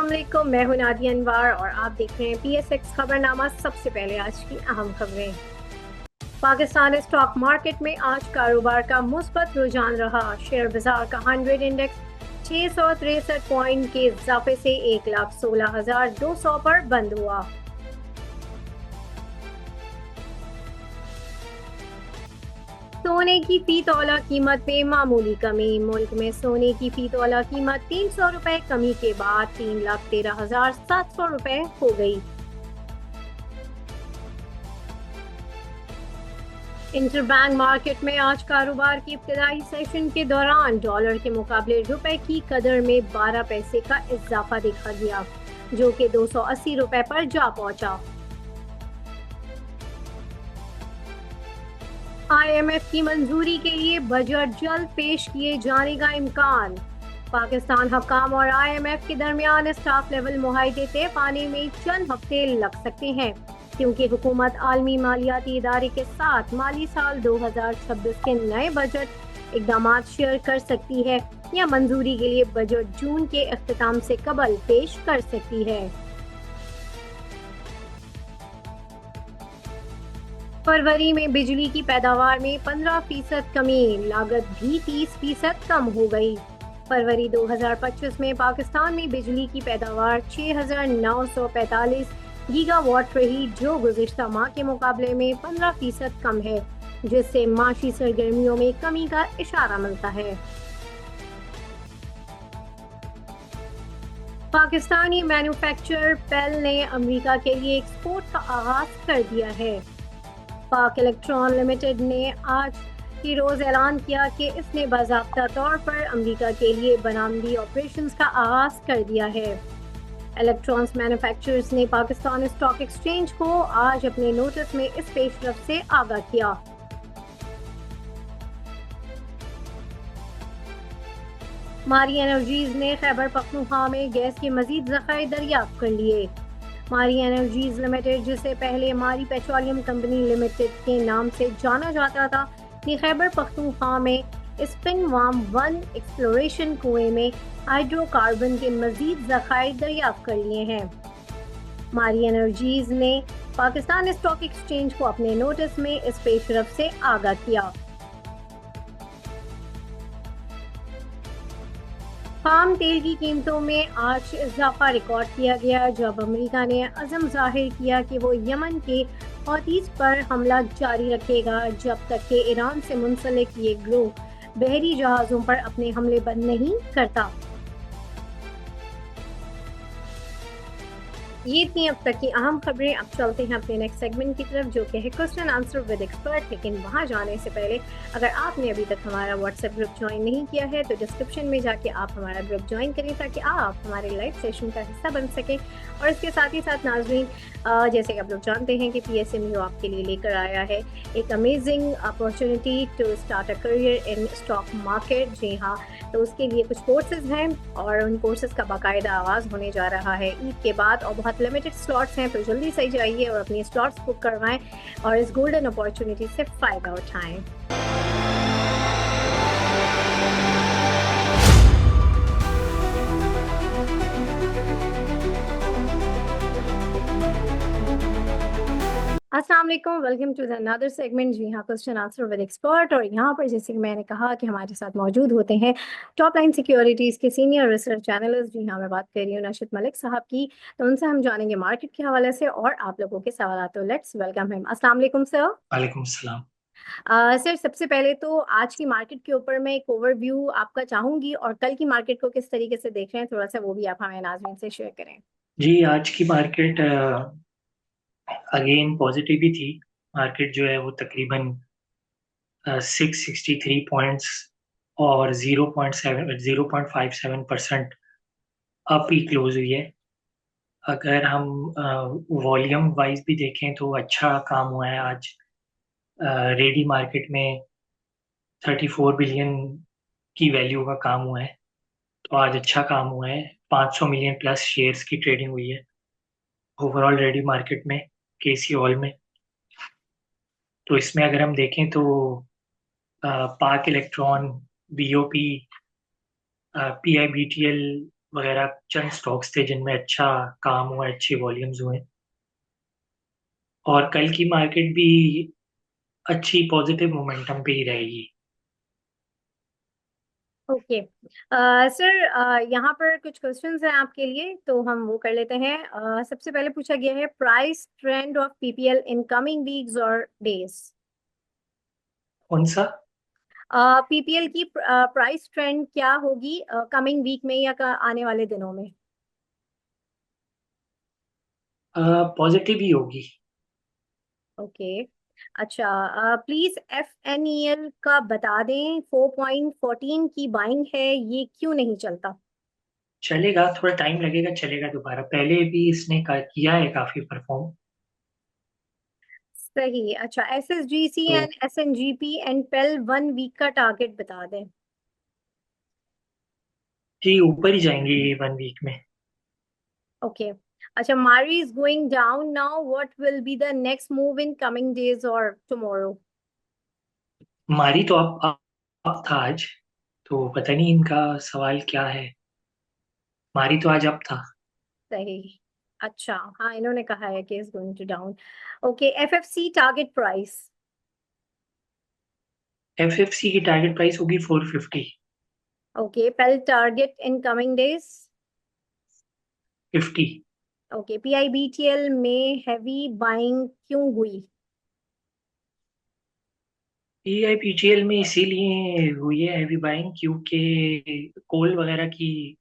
अस्सलाम वालेकुम, मैं हूं नादिया अनवर और आप देख रहे हैं PSX खबरनामा। सबसे पहले आज की अहम खबरें। पाकिस्तान स्टॉक मार्केट में आज कारोबार का मुस्बत रुझान रहा। शेयर बाजार का 100 इंडेक्स 663 पॉइंट के इजाफे से 1,16,200 पर बंद हुआ। सोने की फी तौला कीमत में मामूली कमी। मुल्क में सोने की फी तौला कीमत 300 रुपए कमी के बाद 3,13,700 रुपए हो गई। इंटरबैंक मार्केट में आज कारोबार के इब्तिदाई सेशन के दौरान डॉलर के मुकाबले रुपए की कदर में 12 पैसे का इजाफा देखा गया, जो कि 280 रुपए पर जा पहुंचा। IMF की मंजूरी के लिए बजट जल्द पेश किए जाने का इम्कान। पाकिस्तान हुक्काम और IMF के दरमियान स्टाफ लेवल मुआहदे तय पाने में चंद हफ्ते लग सकते हैं, क्योंकि हुकूमत आलमी मालियाती इदारे के साथ माली साल 2026 के नए बजट इकदाम शेयर कर सकती है या मंजूरी के लिए बजट जून के अख्ताम से कबल पेश कर सकती है। फरवरी में बिजली की पैदावार में 15% कमी, लागत भी 30% कम हो गई। फरवरी 2025 में पाकिस्तान में बिजली की पैदावार 6,945 गीगावाट रही, जो गुज़िश्ता माह के मुकाबले में 15% कम है, जिससे माशी सरगर्मियों में कमी का इशारा मिलता है। पाकिस्तानी मैन्युफैक्चरर पेल ने अमेरिका के लिए एक्सपोर्ट का आगाज कर दिया है। पाक इलेक्ट्रॉन लिमिटेड ने आज के रोज ऐलान किया कि इसने बाज़ाब्ता तौर पर अमेरिका के लिए बरामदी ऑपरेशंस का आगाज कर दिया है। इलेक्ट्रॉनिक्स मैन्युफैक्चरर्स ने पाकिस्तान स्टॉक एक्सचेंज को आज अपने नोटिस में इस पेशरफ से आगाह किया। मारी एनर्जीज ने खैबर पख्तूनख्वा में गैस के मजीद ज़खायर दरियाफ्त कर लिए। मारी एनर्जीज लिमिटेड, जिसे पहले मारी पेट्रोलियम कंपनी लिमिटेड के नाम से जाना जाता था, ने खैबर पख्तूनख्वा में स्पिनवाम 1 एक्सप्लोरेशन कुएं में हाइड्रोकार्बन के मजीद ज़खायर दरियाफ्त कर लिए हैं। मारी एनर्जीज ने पाकिस्तान स्टॉक एक्सचेंज को अपने नोटिस में इस पेशरफ से आगाह किया। पाम तेल की कीमतों में आज इजाफा रिकॉर्ड किया गया, जब अमेरिका ने अज़म जाहिर किया कि वो यमन के हौतीस पर हमला जारी रखेगा जब तक कि ईरान से मुंसलिक ये ग्रोह बहरी जहाज़ों पर अपने हमले बंद नहीं करता। ये थी अब तक की अहम खबरें। अब चलते हैं अपने नेक्स्ट सेगमेंट की तरफ, जो कि है क्वेश्चन आंसर विद एक्सपर्ट। लेकिन वहां जाने से पहले अगर आपने अभी तक हमारा व्हाट्सएप ग्रुप ज्वाइन नहीं किया है तो डिस्क्रिप्शन में जाके आप हमारा ग्रुप ज्वाइन करें, ताकि आप हमारे लाइव सेशन का हिस्सा बन सकें। और इसके साथ ही साथ नाज़रीन, जैसे कि आप लोग जानते हैं कि PSMU आपके लिए लेकर आया है एक amazing opportunity to start a career in stock market. जी हाँ, तो उसके लिए कुछ कोर्सेज हैं और उन कोर्सेज का बाकायदा आगाज़ होने जा रहा है ईद के बाद, और बहुत लिमिटेड स्लॉट्स हैं, तो जल्दी से जाइए और अपनी स्लॉट्स बुक करवाएं और इस गोल्डन अपॉर्चुनिटी से फ़ायदा उठाएं। अस्सलाम वालेकुम, welcome to the another segment. जी हाँ, क्वेश्चन आंसर विद एक्सपर्ट। और यहाँ पर जैसे कि मैंने कहा कि हमारे साथ मौजूद होते हैं टॉप लाइन सिक्योरिटीज़ के सीनियर रिसर्च एनालिस्ट। जी हाँ, मैं बात कर रही हूँ नशीद मलिक साहब की। तो उनसे हम जानेंगे मार्केट के हवाले से और आप लोगों के सवाल। तो लेट्स वेलकम हिम। अस्सलाम वालेकुम सर। वालेकुम सलाम। सर, सबसे पहले तो आज की मार्केट के ऊपर मैं एक ओवरव्यू आपका चाहूंगी, और कल की मार्केट को किस तरीके से देख रहे हैं थोड़ा सा वो भी आप हमें नाज़रीन से शेयर करें। जी, आज की मार्केट अगेन पॉजिटिव ही थी। मार्केट जो है वो तकरीबन 663 पॉइंट्स और 0.57% अप ही क्लोज हुई है। अगर हम वॉल्यूम वाइज भी देखें तो अच्छा काम हुआ है आज। रेडी मार्केट में 34 बिलियन की वैल्यू का काम हुआ है, तो आज अच्छा काम हुआ है। 500 मिलियन प्लस शेयर्स की ट्रेडिंग हुई है ओवरऑल रेडी मार्केट में, केसी हॉल में। तो इसमें अगर हम देखें तो पाक इलेक्ट्रॉन, BOP, PIBTL वगैरह चंद स्टॉक्स थे जिनमें अच्छा काम हुआ, अच्छे वॉल्यूम्स हुए। और कल की मार्केट भी अच्छी पॉजिटिव मोमेंटम पे ही रहेगी। ओके सर, यहाँ पर कुछ क्वेश्चंस हैं आपके लिए, तो हम वो कर लेते हैं। सबसे पहले पूछा गया है, price trend of PPL in coming weeks और डेज। कौन सा? पीपीएल की प्राइस ट्रेंड क्या होगी कमिंग वीक में या आने वाले दिनों में? पॉजिटिव ही होगी। ओके अच्छा, प्लीज एफएनईएल का बता दें, 4.14 की बाइंग है, ये क्यों नहीं चलता? चलेगा, थोड़ा टाइम लगेगा, चलेगा दोबारा। पहले भी इसने किया है काफी परफॉर्म। सही। अच्छा, एसएसजीसी तो एंड एसएनजीपी एंड पेल 1 वीक का टारगेट बता दें। जी, ऊपर ही जाएंगे ये 1 वीक में। ओके अच्छा, मारी is going down now, what will be the next move in coming days और टुमारो? मारी तो अब था आज, तो पता नहीं इनका सवाल क्या है। मारी तो आज अब था। सही। अच्छा हाँ, इन्होंने कहा है कि is going to down. Okay, FFC target price. FFC की टारगेट प्राइस होगी 450। Okay, PEL target in coming days. 50। Okay, PIBTL में हैवी बाइंग क्यों हुई? पीआईपीटीएल में इसीलिए हुई है हैवी बाइंग क्योंकि कोल वगैरह की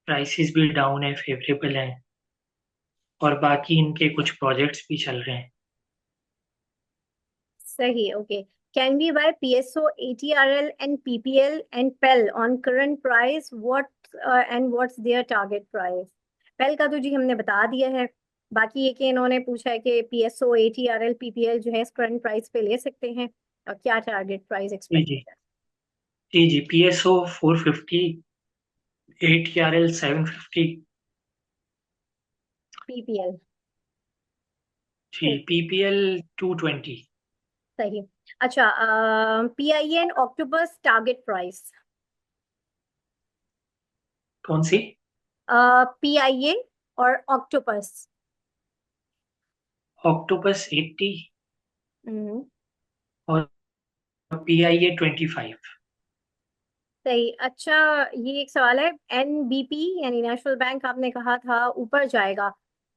प्राइसेस भी डाउन है, फेवरेबल है। और बाकी इनके कुछ प्रोजेक्ट्स भी चल रहे हैं। सही। Okay, can we buy PSO ATRL and PPL and PEL on current price, what and what's their target price? PEL का तो जी हमने बता दिया है। बाकी ये कि इन्होंने पूछा है कि पीएसओ एटीआरएल पीपीएल जो है करंट प्राइस पे ले सकते हैं, और क्या टारगेट प्राइस जी एक्सपेक्ट जी। है? जी जी, पीएसओ 450, एटीआरएल 750। पीपीएल। जी, पीपीएल 220। सही। अच्छा, पीआईएन ऑक्टोबस टारगेट प्राइस। कौन सी? पीआईए और ऑक्टोपस। ऑक्टोपस 80 हम्म। और पीआईए 25। सही। अच्छा, ये एक सवाल है, एनबीपी यानी नेशनल बैंक आपने कहा था ऊपर जाएगा,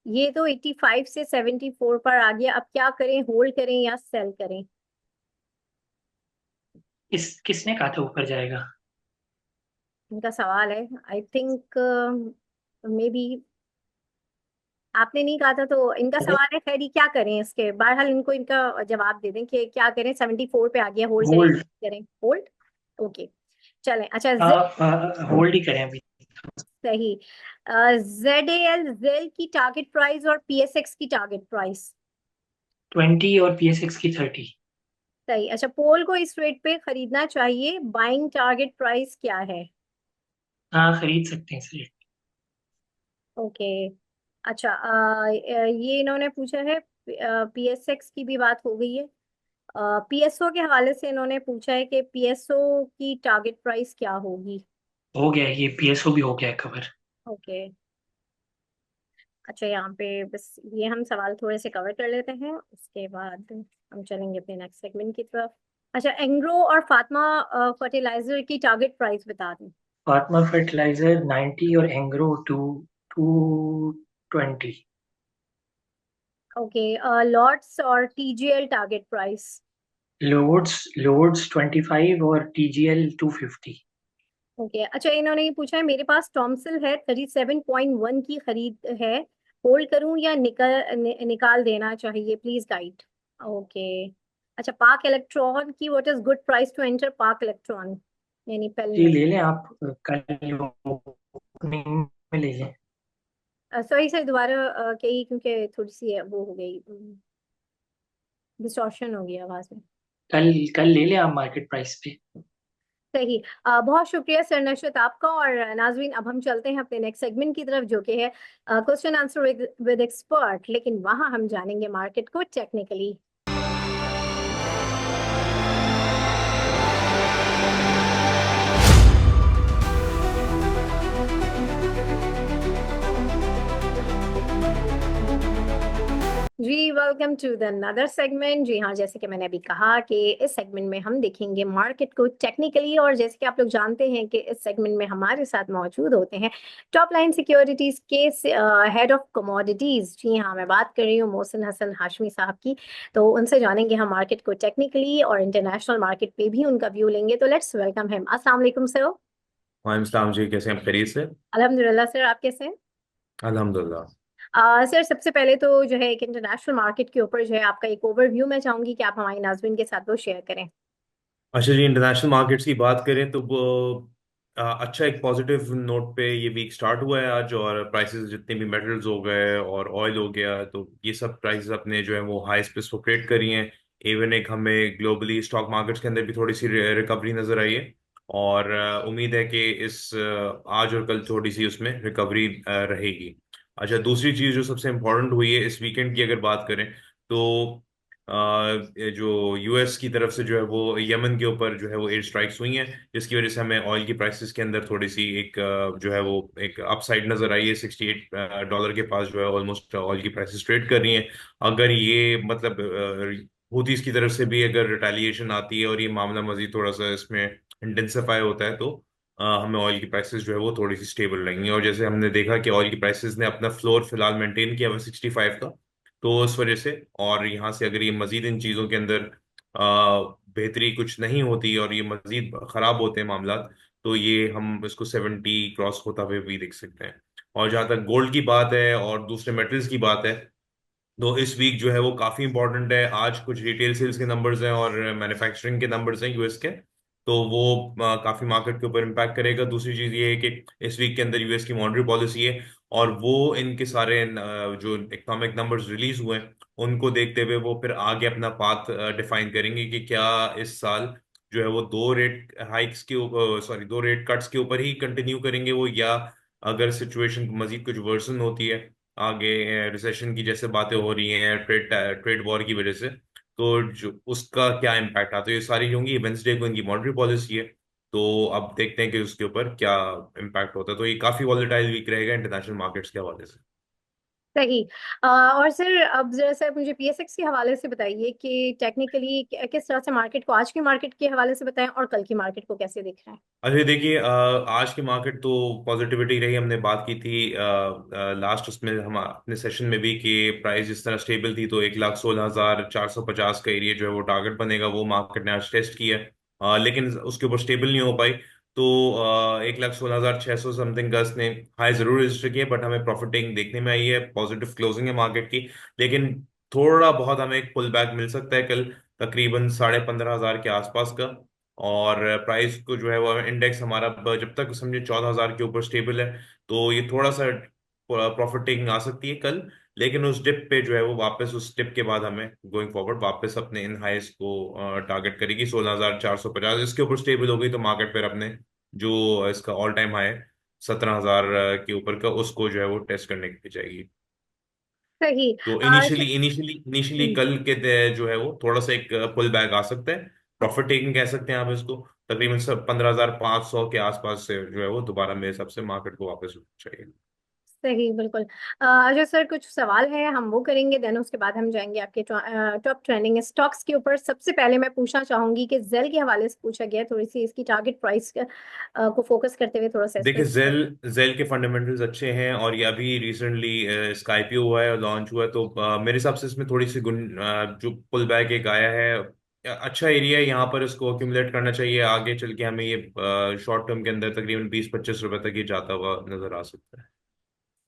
ये तो 85 से 74 पर आ गया, अब क्या करें, होल्ड करें या सेल करें? किसने कहा था ऊपर जाएगा? इनका सवाल है, आई थिंक मे बी आपने नहीं कहा था, तो इनका अगर सवाल है। खैर, ये क्या करें इसके, बहरहाल इनको इनका जवाब दे दें कि क्या करें, 74 पे आ गया, होल्ड करें, होल्ड। करें होल्ड। ओके चलें। अच्छा, होल्ड ही करें अभी। सही। जेड जेल की टारगेट प्राइस और पीएसएक्स की टारगेट प्राइस। 20 और पीएसएक्स की 30। सही। अच्छा, पोल को इस रेट पे खरीदना चाहिए, बाइंग टारगेट प्राइस क्या है? हाँ, खरीद सकते हैं सर। ओके अच्छा, ये इन्होंने पूछा है, पीएसएक्स की भी बात हो गई है। पीएसओ के हवाले से इन्होंने पूछा है कि पीएसओ की टारगेट प्राइस क्या होगी? हो गया, ये पीएसओ भी हो गया कवर। ओके अच्छा, यहाँ पे बस ये हम सवाल थोड़े से कवर कर लेते हैं, उसके बाद हम चलेंगे अपने नेक्स्ट सेगमेंट की तरफ। अच्छा, एंग्रो और फातिमा फर्टिलाइजर की टारगेट प्राइस बता दें। फार्मा फर्टिलाइजर 90 और एंग्रो 220। ओके, लॉट्स और टीजीएल टारगेट प्राइस। लोड्स 25 और टीजीएल 250। ओके अच्छा, इन्होंने ये पूछा है, मेरे पास टॉमसिल है, 37.1 की खरीद है, होल्ड करूं या निकाल देना चाहिए, प्लीज गाइड। ओके अच्छा, पार्क इलेक्ट्रॉन की what is good price to enter Park Electron यानी पेल जी, में? ले लें आप। कल ओपनिंग में ले लें। सॉरी सर, दोबारा कही, क्योंकि थोड़ी सी वो हो गई, डिस्टॉर्शन हो गया आवाज में। कल कल ले लें आप मार्केट प्राइस पे। सही। बहुत शुक्रिया सर नशरत आपका। और नाजरीन, अब हम चलते हैं अपने नेक्स्ट सेगमेंट की तरफ, जो कि है क्वेश्चन आंसर विद एक्सपर्ट, लेकिन वहां हम जानेंगे मार्केट को technically. Welcome to the another segment. जी हाँ, जैसे कि मैंने अभी कहा कि इस सेगमेंट में हम देखेंगे मार्केट को टेक्निकली, और जैसे कि आप लोग जानते हैं कि इस सेगमेंट में हमारे साथ मौजूद होते हैं टॉप लाइन सिक्योरिटीज के हेड ऑफ कमोडिटीज। जी हाँ, मैं बात कर रही हूँ मोहसिन हसन हाशमी साहब की। तो उनसे जानेंगे हम मार्केट को टेक्निकली, और इंटरनेशनल मार्केट पे भी उनका व्यू लेंगे। तो लेट्स वेलकम हिम। अस्सलाम वालेकुम सर। वालेकुम सलाम जी, कैसे हैं? खैरियत से? अल्हम्दुलिल्लाह सर, आप कैसे हैं? अल्हम्दुलिल्लाह। सर, सबसे पहले तो जो है एक इंटरनेशनल मार्केट के ऊपर जो है आपका एक ओवरव्यू मैं चाहूंगी कि आप हमारे नाज़रीन के साथ वो शेयर करें। अच्छा जी, इंटरनेशनल मार्केट्स की बात करें तो वो अच्छा एक पॉजिटिव नोट पे ये वीक स्टार्ट हुआ है आज। और प्राइसेस जितने भी मेटल्स हो गए और ऑयल हो गया, तो ये सब प्राइसेस अपने जो है वो हाई पे इसको क्रिएट करी हैं। इवन एक हमें ग्लोबली स्टॉक मार्केट्स के अंदर भी थोड़ी सी रिकवरी नजर आई है। और उम्मीद है कि इस आज और कल थोड़ी सी उसमें रिकवरी रहेगी। अच्छा, दूसरी चीज जो सबसे इम्पोर्टेंट हुई है इस वीकेंड की अगर बात करें तो ये जो यूएस की तरफ से जो है वो यमन के ऊपर जो है वो एयर स्ट्राइक्स हुई हैं, जिसकी वजह से हमें ऑयल की प्राइसेस के अंदर थोड़ी सी एक जो है वो एक अपसाइड नजर आई है। $68 के पास जो है ऑलमोस्ट ऑयल की प्राइसेस ट्रेड कर रही हैं। अगर ये मतलब हूथीज की तरफ से भी अगर रिटेलिएशन आती है और ये मामला मजीद थोड़ा सा इसमें इंटेंसिफाई होता है तो हमें ऑयल की प्राइसेस जो है वो थोड़ी सी स्टेबल रहेंगी। और जैसे हमने देखा कि ऑयल की प्राइसेस ने अपना फ्लोर फिलहाल मेंटेन किया हुआ 65 का, तो उस वजह से और यहाँ से अगर ये मजीद इन चीज़ों के अंदर बेहतरी कुछ नहीं होती और ये मजीद खराब होते हैं मामला, तो ये हम इसको 70 क्रॉस होता हुए भी देख सकते हैं। और जहाँ तक गोल्ड की बात है और दूसरे मेटल्स की बात है, तो इस वीक जो है वो काफी इंपॉर्टेंट है। आज कुछ रिटेल सेल्स के नंबर्स हैं और मैन्युफैक्चरिंग के नंबर्स हैं यूएस के, तो वो काफी मार्केट के ऊपर इम्पैक्ट करेगा। दूसरी चीज ये है कि इस वीक के अंदर यूएस की मॉनेटरी पॉलिसी है, और वो इनके सारे जो इकोनॉमिक नंबर्स रिलीज हुए हैं उनको देखते हुए वो फिर आगे अपना पाथ डिफाइन करेंगे कि क्या इस साल जो है वो दो रेट हाइक्स के सॉरी दो रेट कट्स के ऊपर ही कंटिन्यू करेंगे वो, या अगर सिचुएशन मजीद कुछ वर्सन होती है आगे, रिसेशन की जैसे बातें हो रही हैं ट्रेड ट्रेड वॉर की वजह से, तो जो उसका क्या इम्पैक्ट आता है। ये सारी होंगी वेंसडे को, इनकी मॉनेटरी पॉलिसी है, तो अब देखते हैं कि उसके ऊपर क्या इम्पैक्ट होता है। तो ये काफी वॉलेटाइल वीक रहेगा इंटरनेशनल मार्केट्स के हवाले से। सही। और सर, अब जरा सा मुझे पीएसएक्स के हवाले से बताइए कि टेक्निकली किस तरह से मार्केट को, आज की मार्केट के हवाले से बताएं, और कल की मार्केट को कैसे देख रहे हैं। अच्छा देखिए, आज की मार्केट तो पॉजिटिविटी रही। हमने बात की थी लास्ट उसमें हम अपने सेशन में भी कि प्राइस जिस तरह स्टेबल थी, तो 1,16,450 का एरिया जो है वो टारगेट बनेगा, वो मार्केट ने आज टेस्ट किया है। लेकिन उसके ऊपर स्टेबल नहीं हो पाई। तो 1,16,600 समथिंग का इसने हाई जरूर रजिस्टर किया, बट हमें प्रॉफिट टेकिंग देखने में आई है, पॉजिटिव क्लोजिंग है मार्केट की। लेकिन थोड़ा बहुत हमें एक पुल बैक मिल सकता है कल, तकरीबन 15,500 के आसपास का। और प्राइस को जो है वो इंडेक्स हमारा जब तक समझे 14,000 के ऊपर स्टेबल है, तो ये थोड़ा सा प्रॉफिट टेकिंग आ सकती है कल। लेकिन उस डिप पे जो है वो वापस उस डिप के बाद हमें गोइंग फॉरवर्ड वापस अपने इन हाइस को टारगेट करेगी 16,450। इसके ऊपर स्टेबल हो गई तो मार्केट फिर अपने जो इसका ऑल टाइम हाई 17,000 के ऊपर का, उसको जो है वो टेस्ट करने के लिए जाएगी। सही। तो अच्छा। इनिशियली कल के जो है वो थोड़ा सा एक पुल बैक आ सकता है। प्रॉफिट टेकिंग कह सकते हैं आप इसको। तकरीबन सब 15,500 के आसपास से जो है वो दोबारा मेरे हिसाब से मार्केट को वापस उठना चाहिए। सही, बिल्कुल। अच्छा सर, कुछ सवाल है, हम वो करेंगे, देन उसके बाद हम जाएंगे आपके टॉप ट्रेंडिंग स्टॉक्स के ऊपर। सबसे पहले मैं पूछना चाहूंगी कि जेल के हवाले से पूछा गया है, थोड़ी सी इसकी टारगेट प्राइस को फोकस करते हुए थोड़ा सा इस देखिए, पे। जेल जेल के फंडामेंटल्स अच्छे हैं और ये अभी रिसेंटली इसका आईपीओ हुआ है और लॉन्च हुआ है, तो मेरे हिसाब से इसमें थोड़ी सी जो पुल बैक एक आया है, अच्छा एरिया है यहाँ पर, इसको अक्यूमुलेट करना चाहिए। आगे चल के हमें ये शॉर्ट टर्म के अंदर तकरीबन 20-25 रुपए तक ये जाता हुआ नजर आ सकता है।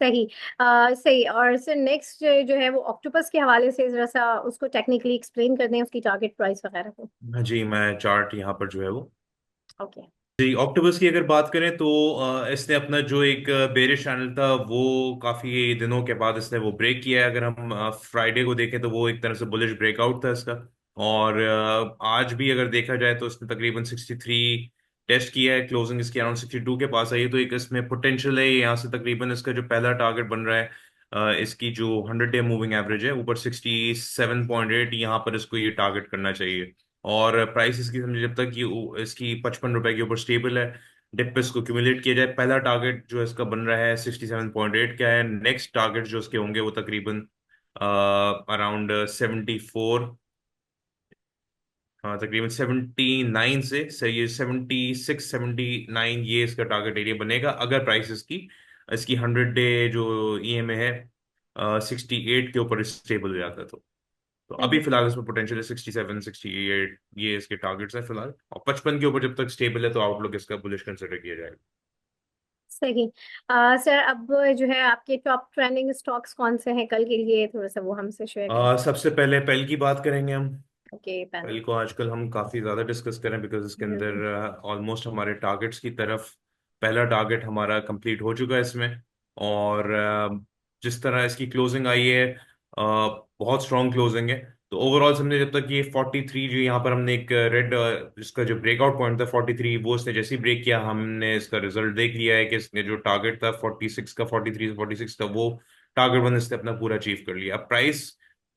सही। सही। और सर, नेक्स्ट जो है वो ऑक्टोपस के हवाले से जरा सा उसको टेक्निकली एक्सप्लेन कर दें, उसकी टारगेट प्राइस वगैरह को। हाँ जी, मैं चार्ट यहाँ पर जो है वो ओके। जी ऑक्टोबस की अगर बात करें तो इसने अपना जो एक बेरिश चैनल था वो काफी दिनों के बाद इसने वो ब्रेक किया है। अगर हम फ्राइडे को देखें तो वो एक तरह से बुलिश ब्रेकआउट था इसका। और आज भी अगर देखा जाए तो इसने तकरीबन 63 टेस्ट किया है, क्लोजिंग इसकी अराउंड 62 के पास आई है। तो एक इसमें पोटेंशियल है यहाँ से तकरीबन इसका जो पहला टारगेट बन रहा है, इसकी जो 100 डे मूविंग एवरेज है ऊपर 67.8, यहाँ पर इसको ये टारगेट करना चाहिए। और प्राइस इसकी समझे जब तक ये इसकी 55 रुपए के ऊपर स्टेबल है, डिप पे इसको क्यूमुलेट किया जाए। पहला टारगेट जो इसका बन रहा है 67.8 का है। नेक्स्ट टारगेट जो इसके होंगे वो तकरीबन अराउंड 74, हाँ तकरीबन 79 से ये 76 79 ये इसका टारगेट एरिया बनेगा, अगर प्राइसेस की इसकी 100 डे जो ईएमए है 68 के ऊपर स्टेबल हो जाता है। तो अभी सही। फिलहाल इसमें पोटेंशियल है 67 68, ये इसके टारगेट्स हैं फिलहाल, और 55 के ऊपर जब तक स्टेबल है तो आउटलुक इसका बुलिश कंसिडर किया जाएगा। सही। सर अब जो है आपके टॉप ट्रेंडिंग स्टॉक्स कौन से हैं कल के लिए, थोड़ा सा वो हमसे शेयर करें। सबसे पहले पेल की बात करेंगे हम। ओके पेल पैनल। को आजकल हम काफ़ी ज़्यादा डिस्कस करें बिकॉज इसके अंदर ऑलमोस्ट हमारे टारगेट्स की तरफ पहला टारगेट हमारा कंप्लीट हो चुका है इसमें। और जिस तरह इसकी क्लोजिंग आई है बहुत स्ट्रॉन्ग क्लोजिंग है। तो ओवरऑल समझे जब तक ये 43 जो यहाँ पर हमने एक रेड जिसका जो ब्रेकआउट पॉइंट था 43, वो इसने जैसे ही ब्रेक किया हमने इसका रिजल्ट देख लिया है कि इसने जो टारगेट था 46 का, 43 से 46 का, वो टारगेट वन इसने अपना पूरा अचीव कर लिया। अब प्राइस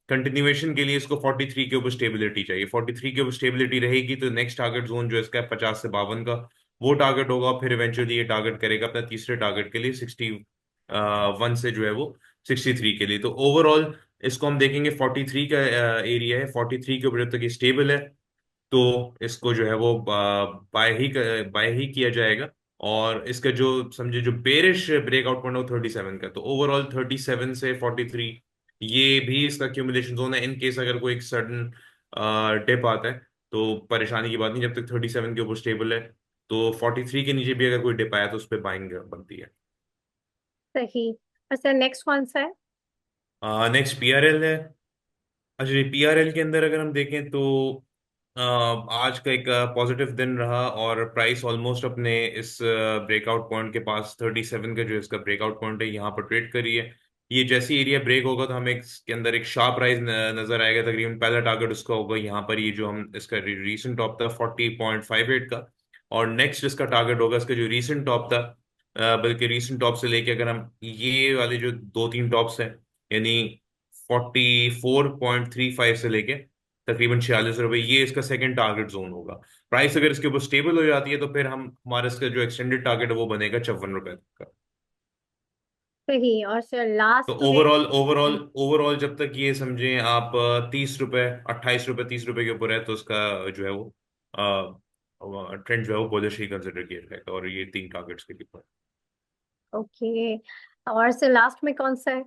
कंटिन्यूएशन के लिए इसको 43 के ऊपर स्टेबिलिटी चाहिए। 43 के ऊपर स्टेबिलिटी रहेगी तो नेक्स्ट टारगेट जोन जो इसका है 50 से 52 का, वो टारगेट होगा। फिर इवेंचुअली ये टारगेट करेगा अपना तीसरे टारगेट के लिए 61 से जो है वो 63 के लिए। तो ओवरऑल इसको हम देखेंगे 43 का एरिया है, 43 के ऊपर जब तक ये स्टेबल है तो इसको जो है वो बाय ही किया जाएगा। और इसका जो समझे जो बेरिश ब्रेकआउट पॉइंट है वो 37 का। तो ओवरऑल 37 से 43 ये भी इसका क्यूमुलेशन जोन है। इन केस अगर कोई एक सडन डिप आता है तो परेशानी की बात नहीं, जब तक 37 के ऊपर स्टेबल है। तो 43 के नीचे भी अगर कोई डिप आया तो उस पर बाइंग बनती है। सही। और सर नेक्स्ट कौन सा है। नेक्स्ट पीआरएल है। अच्छा जी, पीआरएल के अंदर अगर हम देखें तो आज का एक पॉजिटिव दिन रहा और प्राइस ऑलमोस्ट अपने इस ब्रेकआउट पॉइंट के पास 37 का जो इसका ब्रेकआउट पॉइंट है यहाँ पर ट्रेड करी है। ये जैसे एरिया ब्रेक होगा तो हमें इसके अंदर एक शार्प राइज नजर आएगा। तकरीबन पहला टारगेट उसका होगा यहाँ पर, ये जो हम इसका रीसेंट टॉप था 40.58 का। और नेक्स्ट इसका टारगेट होगा इसका जो रीसेंट टॉप था बल्कि रीसेंट टॉप से लेके अगर हम ये वाले जो दो तीन टॉप्स हैं यानी 44.35 से लेके तकरीबन 46 रुपए, ये इसका सेकंड टारगेट जोन होगा। प्राइस अगर इसके ऊपर स्टेबल हो जाती है तो फिर हम हमारा इसका जो एक्सटेंडेड टारगेट है वो बनेगा 54 रुपए तक का। सही। और सर तो लास्ट में। ओवरऑल ओवरऑल ओवरऑल जब तक ये समझे आप 30 रुपए 28 रुपए 30 रुपए के ऊपर है तो उसका जो है वो ट्रेंड जो है वो बुलिश ही कंसिडर किया जाएगा, और ये तीन टारगेट्स के लिए। ओके। और सर लास्ट में कौन सा है।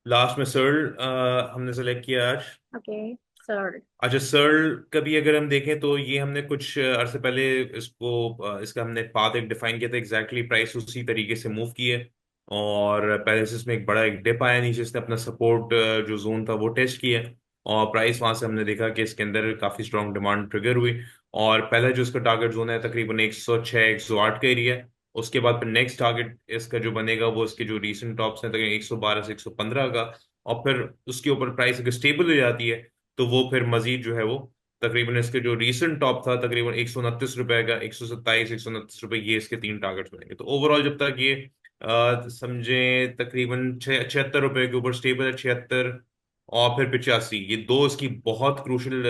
लास्ट में सर्ल हमने सेलेक्ट किया आज। Okay sir. अच्छा, सर्ल का भी अगर हम देखें तो ये हमने कुछ अरसे पहले इसको इसका हमने पाथ एक डिफाइन किया था, एग्जैक्टली प्राइस उसी तरीके से मूव की है। और पहले से इसमें एक बड़ा एक डिप आया नीचे, इसने अपना सपोर्ट जो जोन था वो टेस्ट किया। और प्राइस वहां से हमने देखा कि इसके अंदर काफी स्ट्रॉन्ग डिमांड ट्रिगर हुई। और पहला जो इसका टारगेट जोन है तकरीबन 106 108 का एरिया है। उसके बाद फिर नेक्स्ट टारगेट इसका जो बनेगा वो इसके जो रीसेंट टॉप्स हैं तकरीबन 112 से 115 का। और फिर उसके ऊपर प्राइस अगर स्टेबल हो जाती है तो वो फिर मजीद जो है वो तकरीबन इसके जो रीसेंट टॉप था तकरीबन 129 रुपए का, 127 129 रुपए, ये इसके तीन टारगेट्स बनेंगे। तो ओवरऑल जब तक ये समझे तकरीबन 76 रुपए के ऊपर स्टेबल है, 76 और फिर 85, ये दो इसकी बहुत क्रूशल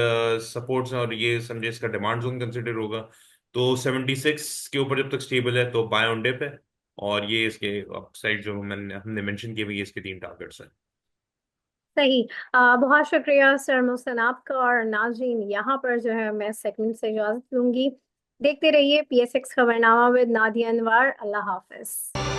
सपोर्ट्स हैं और ये समझे इसका डिमांड जोन कंसिडर होगा। तो 76 के ऊपर जब तक स्टेबल है तो बाय ऑन डिप है। और ये इसके अपसाइड जो हमने मेंशन किए हुए ये इसके तीन टारगेट्स हैं। सही। बहुत शुक्रिया सर मोहसिन आपका। और नाज़रीन यहाँ पर जो है मैं सेगमेंट से इजाज़त लूंगी। देखते रहिए PSX खबरनामा विद नादिया अनवर। अल्लाह हाफिज।